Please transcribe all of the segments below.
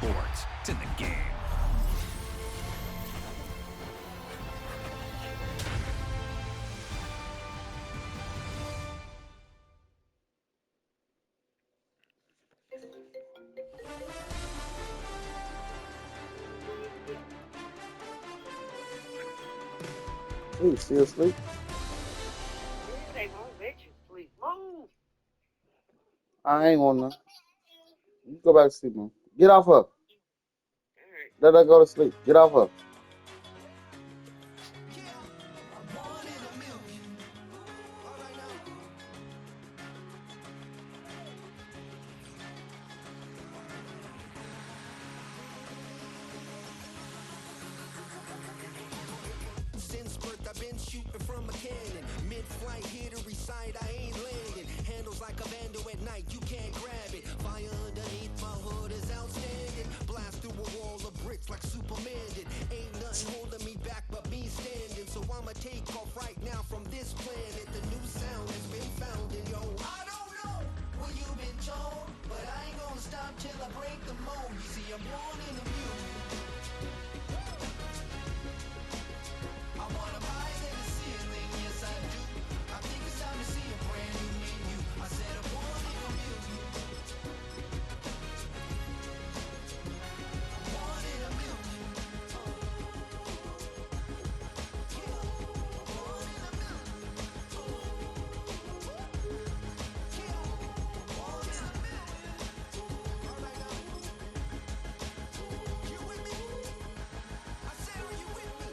sports. It's in the game. Hey, still asleep? They won't let you sleep. Move. I ain't want none. You go back to sleep, man. Get off her. All right. Let her go to sleep. Get off her. Since birth, I've been shooting from a cannon. Mid-flight, here to recite, I ain't landing. Handles like a vandal at night, you can't grab it. Fire underneath my hood is outstanding. Blast through a wall of bricks like Superman did. Ain't nothing holding me back but me standing. So I'ma take off right now from this planet. The new sound has been found in yo. I don't know what you've been told, but I ain't gonna stop till I break the mold. You see, I'm born in the music. I wanna rise in the ceiling, yes I do. I think it's time to see a brand new menu. I said I'm born in the music. Born in the music. Born in the music. Born in the music. Alright now. You with me? I said, are you with me?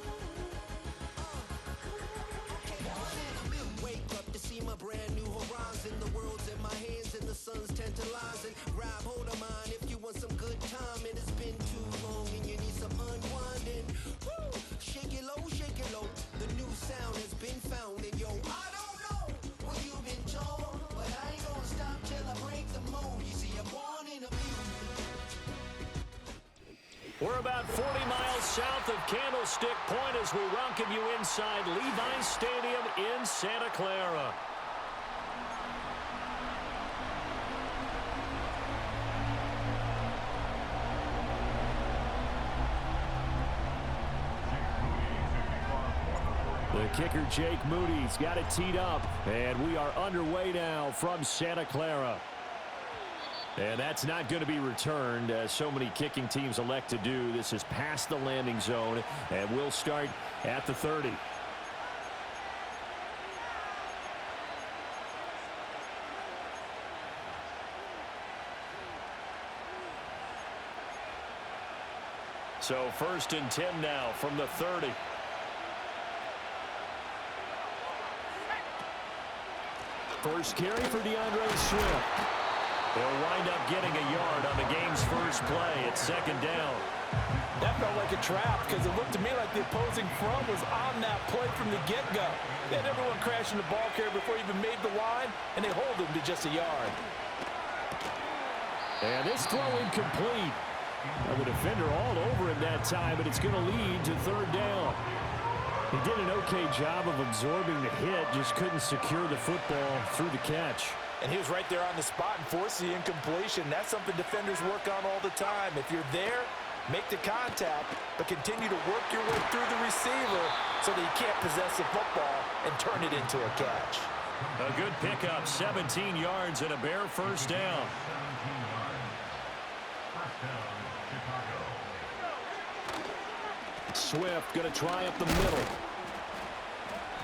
Wake up to see my brand new horizon. The world's in my hands and the sun's tantalizing. Grab hold of mine if you want some good time. And it's been too long and you need some unwinding. Woo! Shake it low, shake it low. The new sound has been found. And yo, I don't know what you've been told, but I ain't gonna stop till I break the mold. You see, I'm born in a music. We're about 40 miles south of Candlestick Point as we welcome you inside Levi's Stadium in Santa Clara. The kicker, Jake Moody's got it teed up, and we are underway now from Santa Clara. And that's not going to be returned, as so many kicking teams elect to do. This is past the landing zone, and we'll start at the 30. So 1st and 10 now from the 30. First carry for DeAndre Swift. They'll wind up getting a yard on the game's first play. It's 2nd down. That felt like a trap because it looked to me like the opposing front was on that play from the get-go. They had everyone crashing the ball carrier before he even made the line, and they hold him to just a yard. And this throw incomplete. Well, the defender all over him that time, but it's going to lead to 3rd down. He did an okay job of absorbing the hit, just couldn't secure the football through the catch. And he was right there on the spot and forced the incompletion. That's something defenders work on all the time. If you're there, make the contact, but continue to work your way through the receiver so that you can't possess the football and turn it into a catch. A good pickup, 17 yards and a bare 1st down. Swift going to try up the middle.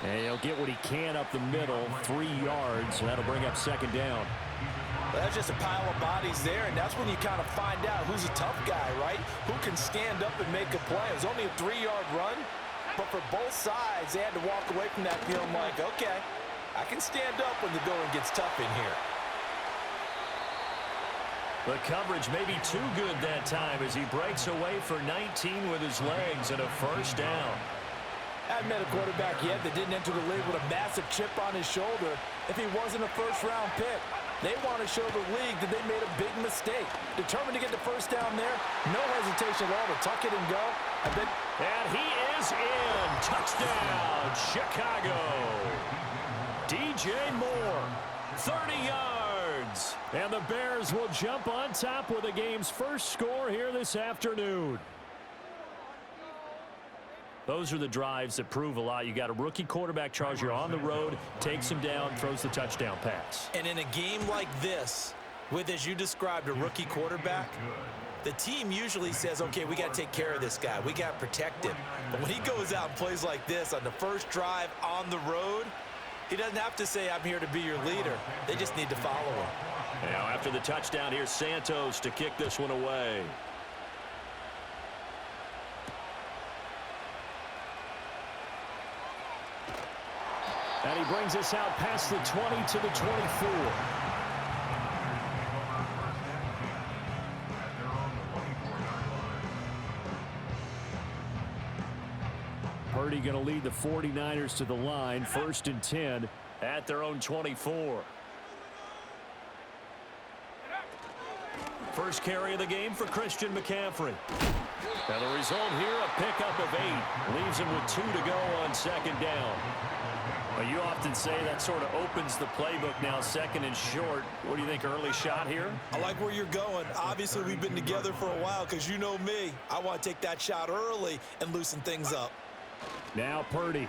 And he'll get what he can up the middle, 3 yards, and that'll bring up 2nd down. Well, that's just a pile of bodies there, and that's when you kind of find out who's a tough guy, right? Who can stand up and make a play. It was only a 3-yard run, but for both sides, they had to walk away from that feeling like, okay, I can stand up when the going gets tough in here. The coverage may be too good that time as he breaks away for 19 with his legs and a 1st down. I haven't met a quarterback yet that didn't enter the league with a massive chip on his shoulder if he wasn't a first-round pick. They want to show the league that they made a big mistake. Determined to get the 1st down there, no hesitation at all to tuck it and go. And he is in. Touchdown, Chicago. DJ Moore, 30 yards. yards. And the Bears will jump on top with the game's first score here this afternoon. Those are the drives that prove a lot. You got a rookie quarterback, Charles. You're on the road, takes him down, throws the touchdown pass. And in a game like this, with, as you described, a rookie quarterback, the team usually says, okay, we got to take care of this guy. We got to protect him. But when he goes out and plays like this on the first drive on the road, he doesn't have to say, I'm here to be your leader. They just need to follow him. Now, after the touchdown, here's Santos to kick this one away. And he brings us out past the 20 to the 24. Purdy going to lead the 49ers to the line, 1st and 10 at their own 24. First carry of the game for Christian McCaffrey. Now the result here, a pickup of 8. Leaves him with 2 to go on 2nd down. Well, you often say that sort of opens the playbook now, 2nd and short. What do you think, early shot here? I like where you're going. Obviously, we've been together for a while because you know me. I want to take that shot early and loosen things up. Now Purdy.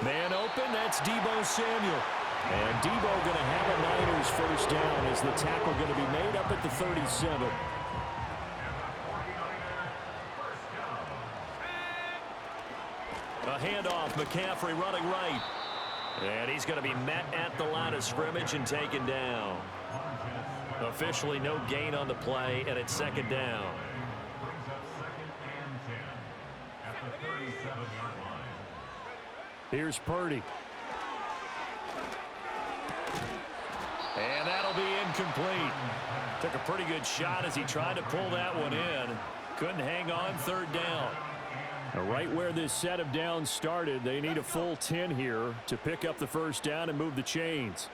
Man open, that's Deebo Samuel. And Deebo going to have a Niners first down as the tackle going to be made up at the 37. A handoff, McCaffrey running right. And he's going to be met at the line of scrimmage and taken down. Officially no gain on the play, and it's 2nd down. Here's Purdy. And that'll be incomplete. Took a pretty good shot as he tried to pull that one in. Couldn't hang on, 3rd down. Now, right where this set of downs started, they need a full 10 here to pick up the first down and move the chains.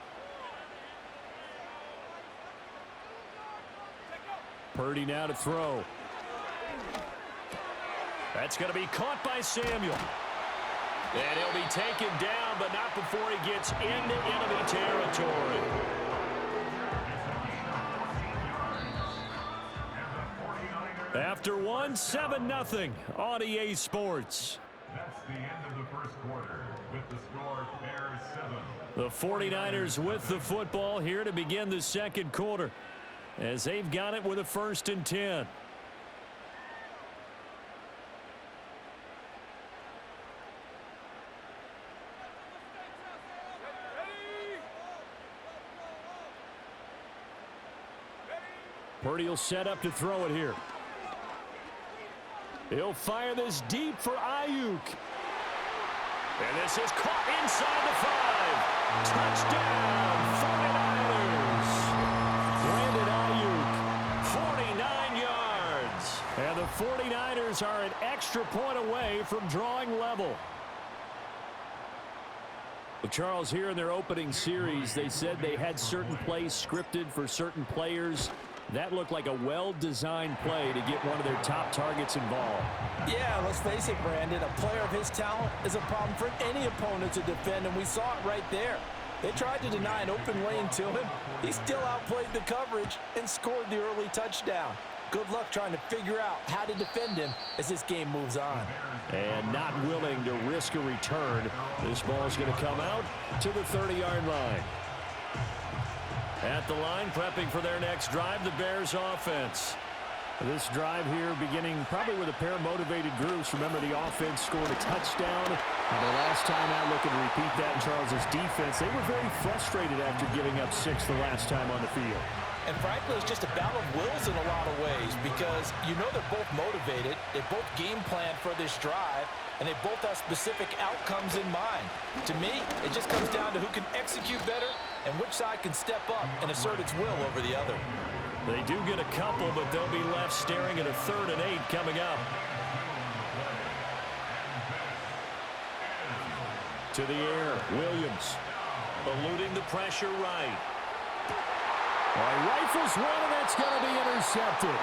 Purdy now to throw. That's going to be caught by Samuel. And he'll be taken down, but not before he gets into enemy territory. After 7-0 on EA Sports. That's the end of the first quarter with the score Bears 7. The 49ers with the football here to begin the 2nd quarter as they've got it with a 1st and 10. Purdy will set up to throw it here. He'll fire this deep for Ayuk. And this is caught inside the 5. Touchdown, 49ers. Brandon Ayuk, 49 yards. And the 49ers are an extra point away from drawing level. Well, Charles, here in their opening series, they said they had certain plays scripted for certain players. That looked like a well-designed play to get one of their top targets involved. Yeah, let's face it, Brandon. A player of his talent is a problem for any opponent to defend, and we saw it right there. They tried to deny an open lane to him. He still outplayed the coverage and scored the early touchdown. Good luck trying to figure out how to defend him as this game moves on. And not willing to risk a return. This ball is going to come out to the 30-yard line. At the line, prepping for their next drive, the Bears offense. This drive here beginning probably with a pair of motivated groups. Remember, the offense scored a touchdown. And the last time out, looking to repeat that in Charles's defense. They were very frustrated after giving up 6 the last time on the field. And frankly, it's just a battle of wills in a lot of ways because you know they're both motivated. They both game plan for this drive, and they both have specific outcomes in mind. To me, it just comes down to who can execute better and which side can step up and assert its will over the other. They do get a couple, but they'll be left staring at a 3rd and 8 coming up. To the air, Williams eluding the pressure right. Rifles one, and that's going to be intercepted.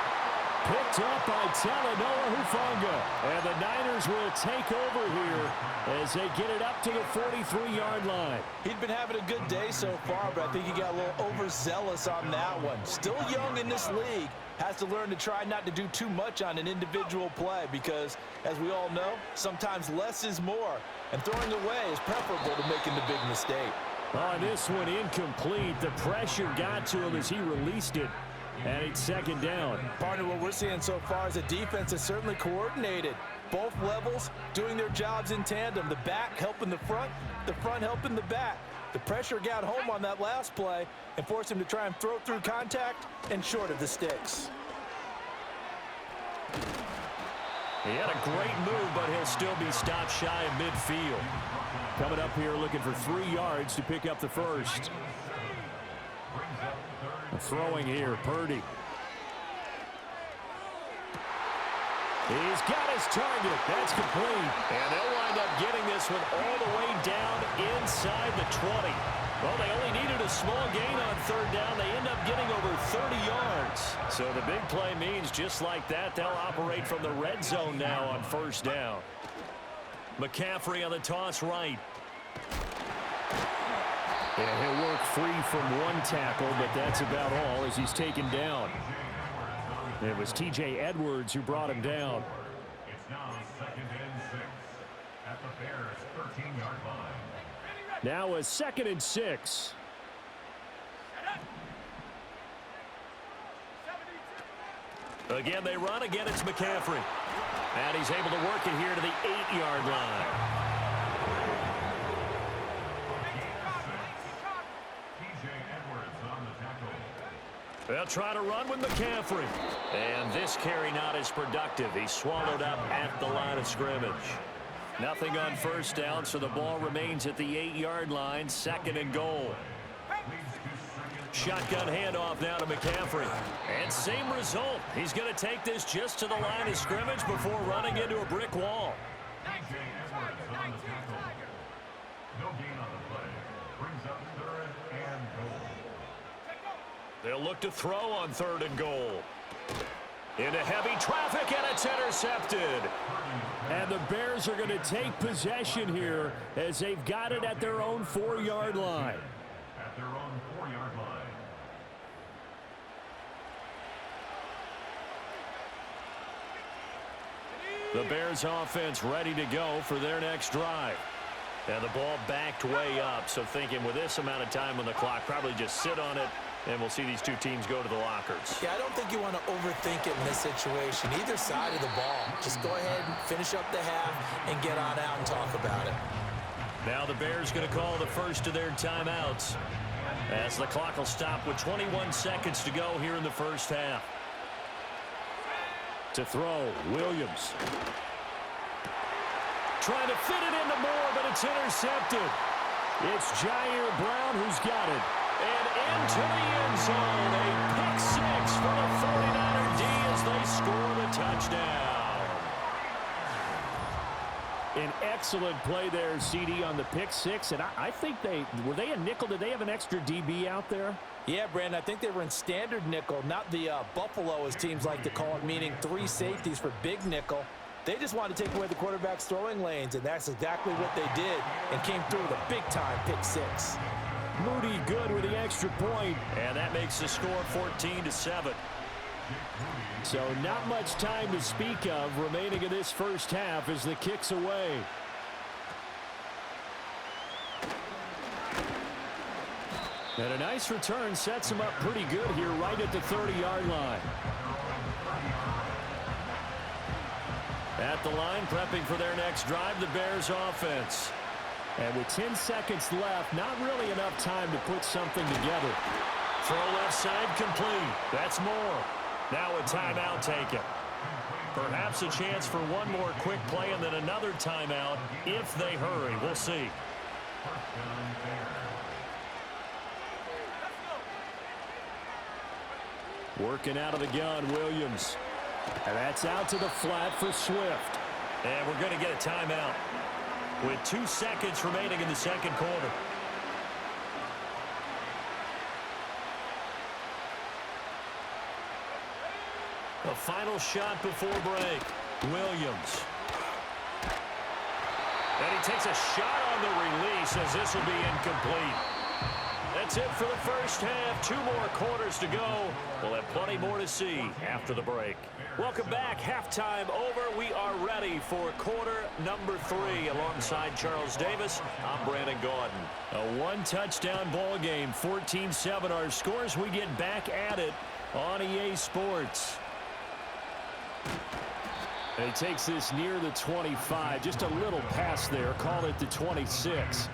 picked up by Talanoa Hufanga. And the Niners will take over here as they get it up to the 43-yard line. He'd been having a good day so far, but I think he got a little overzealous on that one. Still young in this league. Has to learn to try not to do too much on an individual play because, as we all know, sometimes less is more. And throwing away is preferable to making the big mistake. On this one, incomplete. The pressure got to him as he released it. And it's second down. Partner, what we're seeing so far is a defense that's certainly coordinated. Both levels doing their jobs in tandem. The back helping the front helping the back. The pressure got home on that last play and forced him to try and throw through contact and short of the sticks. He had a great move, but he'll still be stopped shy of midfield. Coming up here looking for 3 yards to pick up the first. Throwing here, Purdy. He's got his target. That's complete. And they'll wind up getting this one all the way down inside the 20. Well, they only needed a small gain on third down. They end up getting over 30 yards. So the big play means just like that, they'll operate from the red zone now on first down. McCaffrey on the toss right. And he'll work free from one tackle, but that's about all as he's taken down. It was T.J. Edwards who brought him down. It's now 2nd and 6 at the Bears' 13-yard line. Now a 2nd and 6. Again, they run. Again, it's McCaffrey. And he's able to work it here to the 8-yard line. They'll try to run with McCaffrey. And this carry not as productive. He's swallowed up at the line of scrimmage. Nothing on first down, so the ball remains at the 8-yard line. 2nd and goal. Shotgun handoff now to McCaffrey. And same result. He's going to take this just to the line of scrimmage before running into a brick wall. No gain on the play. Brings up 3rd and goal. They'll look to throw on 3rd and goal. Into heavy traffic, and it's intercepted. And the Bears are going to take possession here as they've got it at their own 4-yard line. At their own 4-yard line. The Bears offense ready to go for their next drive. And the ball backed way up, so thinking with this amount of time on the clock, probably just sit on it, and we'll see these two teams go to the lockers. Yeah, I don't think you want to overthink it in this situation. Either side of the ball. Just go ahead and finish up the half and get on out and talk about it. Now the Bears going to call the first of their timeouts as the clock will stop with 21 seconds to go here in the first half. To throw, Williams. Trying to fit it into Moore, but it's intercepted. It's Jair Brown who's got it. And into the end zone, a pick six for the 49er D as they score the touchdown. An excellent play there, CD, on the pick six. And I think were they a nickel? Did they have an extra DB out there? Yeah, Brandon, I think they were in standard nickel, not the Buffalo, as teams like to call it, meaning 3 safeties for big nickel. They just wanted to take away the quarterback's throwing lanes, and that's exactly what they did and came through with a big-time pick six. Moody good with the extra point, and that makes the score 14-7. So not much time to speak of remaining in this first half as the kick's away. And a nice return sets him up pretty good here right at the 30-yard line. At the line, prepping for their next drive, the Bears offense. And with 10 seconds left, not really enough time to put something together. Throw left side complete. That's Moore. Now a timeout taken. Perhaps a chance for one more quick play and then another timeout if they hurry. We'll see. Working out of the gun, Williams. And that's out to the flat for Swift. And we're going to get a timeout with 2 seconds remaining in the second quarter. The final shot before break. Williams. And he takes a shot on the release as this will be incomplete. That's it for the first half. 2 more quarters to go. We'll have plenty more to see after the break. Welcome back. Halftime over. We are ready for quarter number 3. Alongside Charles Davis, I'm Brandon Gaudin. A 1-touchdown ball game. 14-7 our scores. We get back at it on EA Sports. And he takes this near the 25. Just a little pass there. Call it the 26.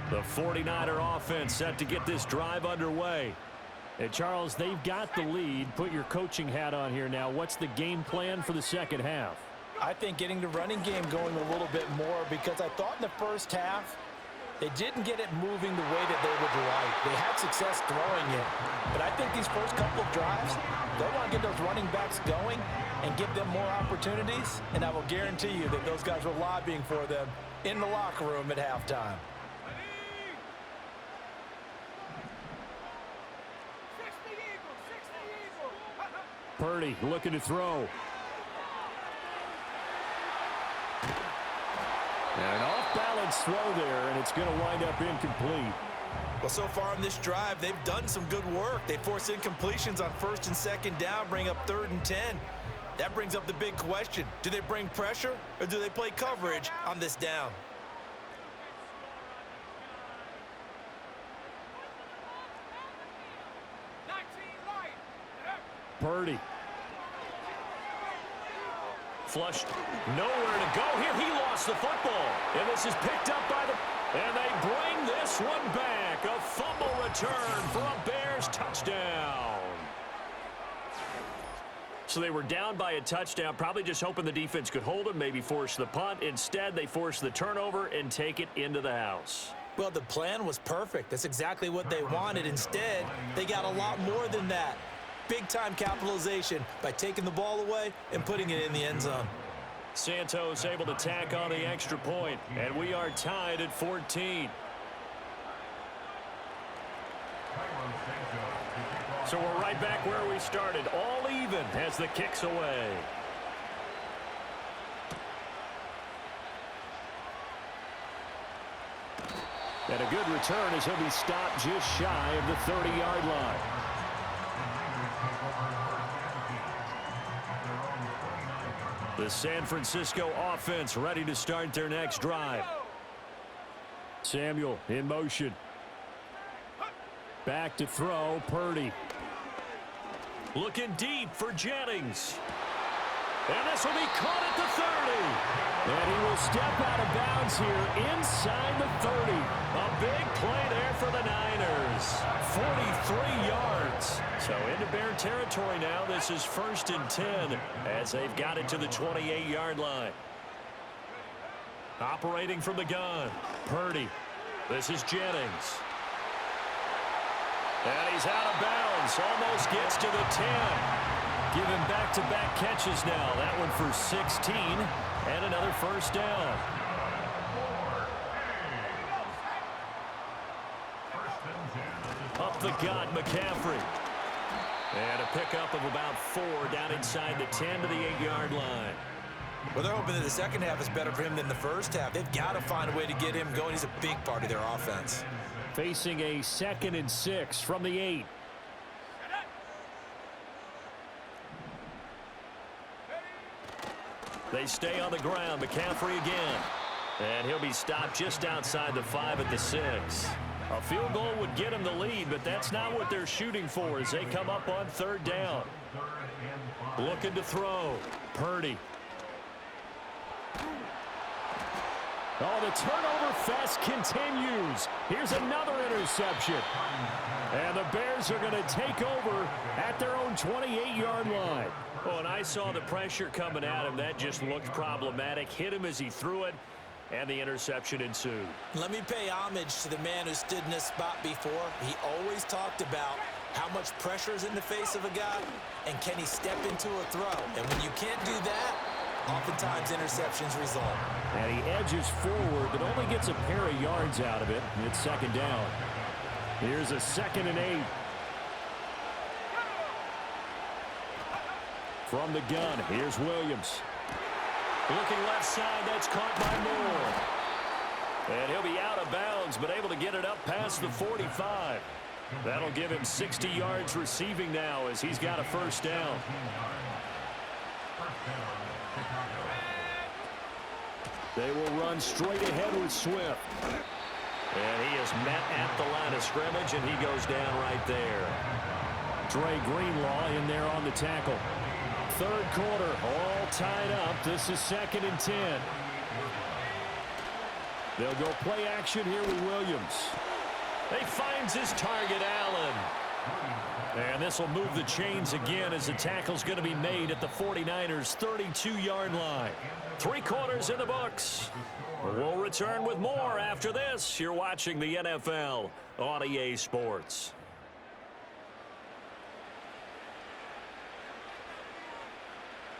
The 49er offense set to get this drive underway. And Charles, they've got the lead. Put your coaching hat on here now. What's the game plan for the second half? I think getting the running game going a little bit more, because I thought in the first half they didn't get it moving the way that they would like. They had success throwing it. But I think these first couple of drives, they'll want to get those running backs going and give them more opportunities. And I will guarantee you that those guys were lobbying for them in the locker room at halftime. Purdy looking to throw. An off-balance throw there, and it's going to wind up incomplete. Well, so far in this drive, they've done some good work. They force incompletions on 1st and 2nd down, bring up 3rd and 10. That brings up the big question. Do they bring pressure, or do they play coverage on this down? Purdy. Flushed. Nowhere to go here. He lost the football. And this is picked up by the... And they bring this one back. A fumble return for a Bears touchdown. So they were down by a touchdown, probably just hoping the defense could hold them, maybe force the punt. Instead, they force the turnover and take it into the house. Well, the plan was perfect. That's exactly what they wanted. Instead, they got a lot more than that. Big-time capitalization by taking the ball away and putting it in the end zone. Santos able to tack on the extra point, and we are tied at 14. So we're right back where we started, all even as the kick's away. And a good return as he'll be stopped just shy of the 30-yard line. The San Francisco offense ready to start their next drive. Samuel in motion. Back to throw, Purdy. Looking deep for Jennings. And this will be caught at the 30. And he will step out of bounds here inside the 30. A big play there for the Niners. 43 yards. So into Bear territory now. This is 1st and 10 as they've got it to the 28-yard line. Operating from the gun, Purdy. This is Jennings. And he's out of bounds. Almost gets to the 10. Giving back-to-back catches now. That one for 16 and another first down. Up the gut, McCaffrey. And a pickup of about 4 down inside the 10 to the 8-yard line. Well, they're hoping that the second half is better for him than the first half. They've got to find a way to get him going. He's a big part of their offense. Facing a 2nd and 6 from the 8. They stay on the ground. McCaffrey again. And he'll be stopped just outside the 5 at the 6. A field goal would get him the lead, but that's not what they're shooting for as they come up on 3rd down. Looking to throw. Purdy. Oh, the turnover fest continues. Here's another interception. And the Bears are going to take over at their own 28-yard line. Oh, and I saw the pressure coming at him. That just looked problematic. Hit him as he threw it, and the interception ensued. Let me pay homage to the man who stood in this spot before. He always talked about how much pressure is in the face of a guy, and can he step into a throw. And when you can't do that, oftentimes interceptions result. And he edges forward, but only gets a pair of yards out of it. It's 2nd down. Here's a 2nd and 8. From the gun, here's Williams. Looking left side, that's caught by Moore. And he'll be out of bounds, but able to get it up past the 45. That'll give him 60 yards receiving now as he's got a first down. They will run straight ahead with Swift. And he is met at the line of scrimmage, and he goes down right there. Dre Greenlaw in there on the tackle. Third quarter, all tied up. This is 2nd and 10. They'll go play action here with Williams. He finds his target, Allen. And this will move the chains again as the tackle's going to be made at the 49ers' 32-yard line. 3 quarters in the books. We'll return with more after this. You're watching the NFL on EA Sports.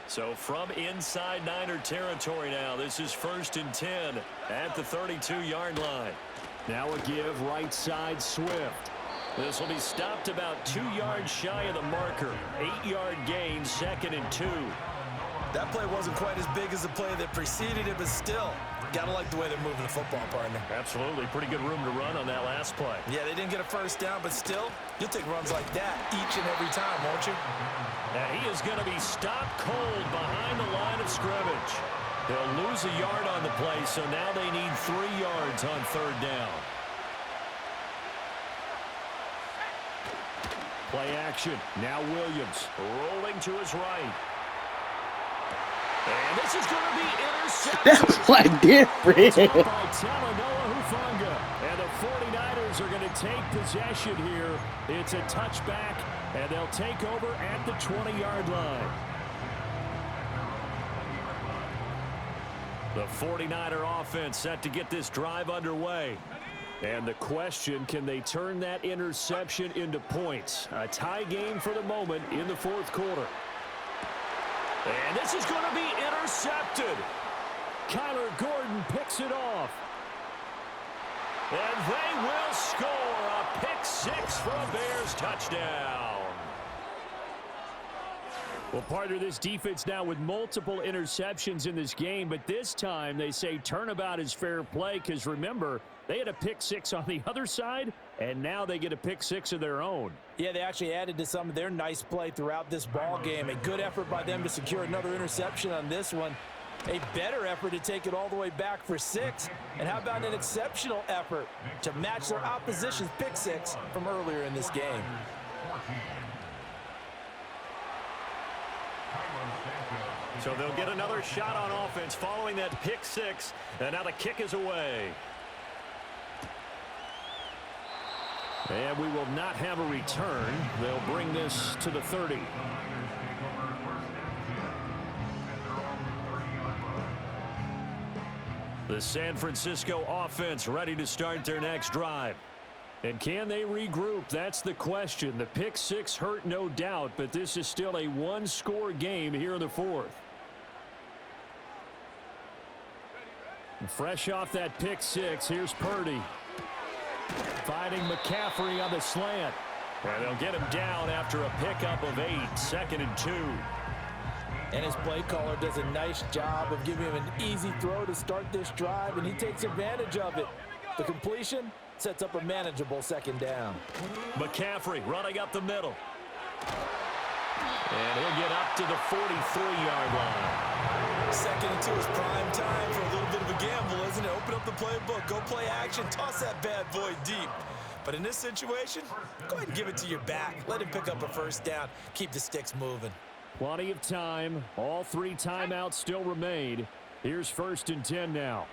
So from inside Niner territory now, this is 1st and 10 at the 32-yard line. Now a give right side Swift. This will be stopped about 2 yards shy of the marker. 8-yard gain, 2nd and 2. That play wasn't quite as big as the play that preceded it, but still, gotta like the way they're moving the football, partner. Absolutely. Pretty good room to run on that last play. Yeah, they didn't get a first down, but still, you'll take runs like that each and every time, won't you? And he is going to be stopped cold behind the line of scrimmage. They'll lose a yard on the play, so now they need 3 yards on 3rd down. Play action. Now Williams rolling to his right. And this is going to be intercepted. That's like different. By Talanoa Hufanga. And the 49ers are going to take possession here. It's a touchback, and they'll take over at the 20-yard line. The 49er offense set to get this drive underway. And the question, can they turn that interception into points? A tie game for the moment in the 4th quarter. And this is going to be intercepted. Kyler Gordon picks it off. And they will score a pick 6 for a Bears touchdown. Well, partner, this defense now with multiple interceptions in this game, but this time they say turnabout is fair play because, remember, they had a pick 6 on the other side, and now they get a pick 6 of their own. Yeah, they actually added to some of their nice play throughout this ball game. A good effort by them to secure another interception on this one. A better effort to take it all the way back for 6. And how about an exceptional effort to match their opposition's pick 6 from earlier in this game? So they'll get another shot on offense following that pick 6, and now the kick is away. And we will not have a return. They'll bring this to the 30. The San Francisco offense ready to start their next drive. And can they regroup? That's the question. The pick 6 hurt, no doubt, but this is still a 1-score game here in the 4th. Fresh off that pick 6, here's Purdy. Finding McCaffrey on the slant. And they'll get him down after a pickup of 8, 2nd and 2. And his play caller does a nice job of giving him an easy throw to start this drive, and he takes advantage of it. The completion sets up a manageable 2nd down. McCaffrey running up the middle. And he'll get up to the 43-yard line. 2nd and 2 is prime time for a little bit of a gamble, isn't it? Open up the playbook, go play action, toss that bad boy deep. But in this situation, go ahead and give it to your back. Let him pick up a first down. Keep the sticks moving. Plenty of time. All 3 timeouts still remain. Here's 1st and 10 now.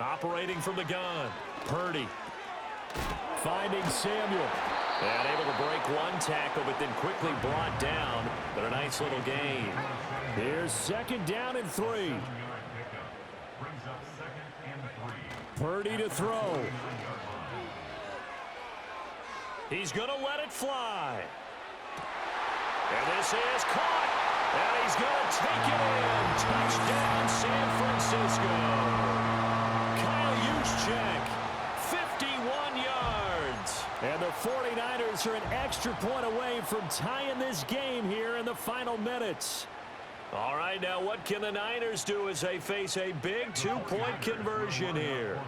Operating from the gun. Purdy. Finding Samuel. And able to break one tackle, but then quickly brought down. But a nice little gain. Here's 2nd down and 3. Purdy to throw. He's going to let it fly. And this is caught. And he's going to take it in. Touchdown, San Francisco. Kyle Juszczyk, 51 yards. And the 49ers Patriots are an extra point away from tying this game here in the final minutes. All right, now what can the Niners do as they face a big two-point conversion here?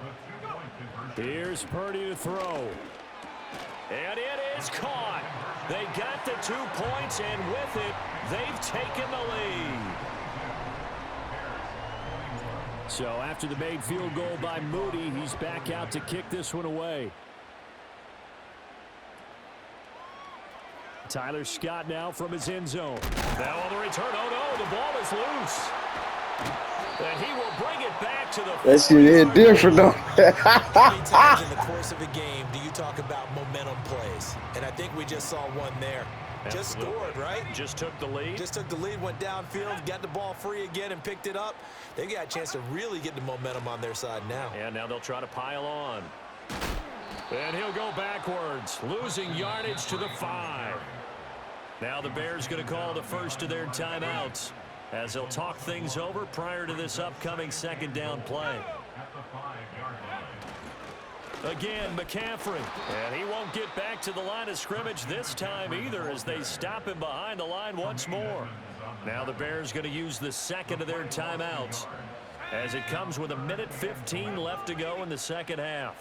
Here's Purdy to throw. And it is caught. They got the 2 points, and with it, they've taken the lead. So after the made field goal by Moody, he's back out to kick this one away. Tyler Scott now from his end zone. Now on the return. Oh, no, the ball is loose. And he will bring it back to the... That shit is different, though. How many times in the course of a game do you talk about momentum plays? And I think we just saw one there. Just scored, right? Just took the lead. Just took the lead, went downfield, got the ball free again, and picked it up. They got a chance to really get the momentum on their side now. And now they'll try to pile on. And he'll go backwards, losing yardage to the 5. Now the Bears going to call the first of their timeouts as they'll talk things over prior to this upcoming second down play. Again, McCaffrey. And he won't get back to the line of scrimmage this time either as they stop him behind the line once more. Now the Bears going to use the second of their timeouts as it comes with 1:15 left to go in the second half.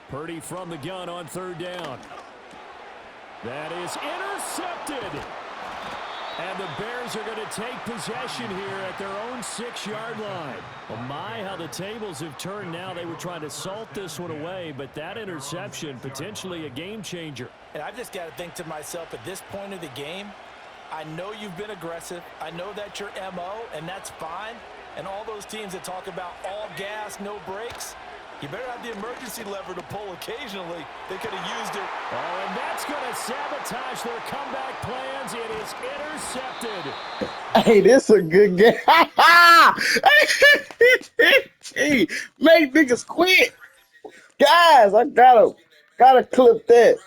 Purdy from the gun on third down. That is intercepted. And the Bears are going to take possession here at their own 6-yard line. Oh my, how the tables have turned now. They were trying to salt this one away, but that interception, potentially a game changer. And I just got to think to myself, at this point of the game, I know you've been aggressive. I know that's your MO, and that's fine. And all those teams that talk about all gas, no brakes, you better have the emergency lever to pull occasionally. They could have used it. Oh, and that's going to sabotage their comeback plans. It is intercepted. Hey, this a good game. Hey, make niggas quit. Guys, I gotta clip that.